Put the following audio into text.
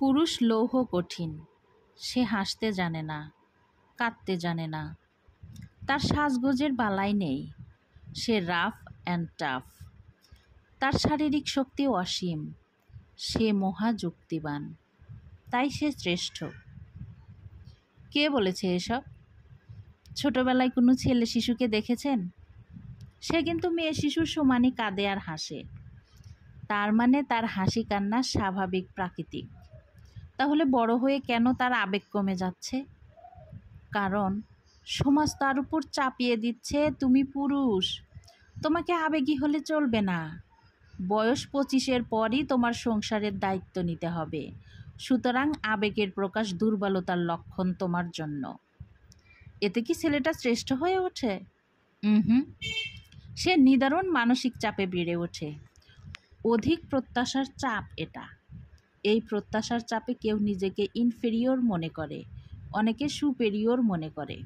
পুরুষ লৌহ কঠিন, সে হাসতে জানে না, কাঁদতে জানে না, তার সাজগোজের বালাই নেই, সে রাফ অ্যান্ড টাফ, তার শারীরিক শক্তি অসীম, সে মহাযুক্তিবান, তাই সে শ্রেষ্ঠ। কে বলেছে এসব? ছোটবেলায় কোনো ছেলে শিশুকে দেখেছেন? সে কিন্তু মেয়ে শিশুর সমানই কাঁদে আর হাসে। তার মানে তার হাসি কান্না স্বাভাবিক, প্রাকৃতিক। তাহলে বড় হয়ে কেন তার আবেগ কমে যাচ্ছে? কারণ সমাজ তার উপর চাপিয়ে দিচ্ছে, তুমি পুরুষ, তোমাকে আবেগী হলে চলবে না, বয়স 25-এর পরই তোমার সংসারের দায়িত্ব নিতে হবে, সুতরাং আবেগের প্রকাশ দুর্বলতার লক্ষণ তোমার জন্য। এতে কি ছেলেটা শ্রেষ্ঠ হয়ে ওঠে? সে নিদারুণ মানসিক চাপে বেড়ে ওঠে। অধিক প্রত্যাশার চাপ এটা। এই প্রত্যাশার চাপে কেউ নিজেকে ইনফেরিয়র মনে করে, অনেকে সুপেরিয়র মনে করে।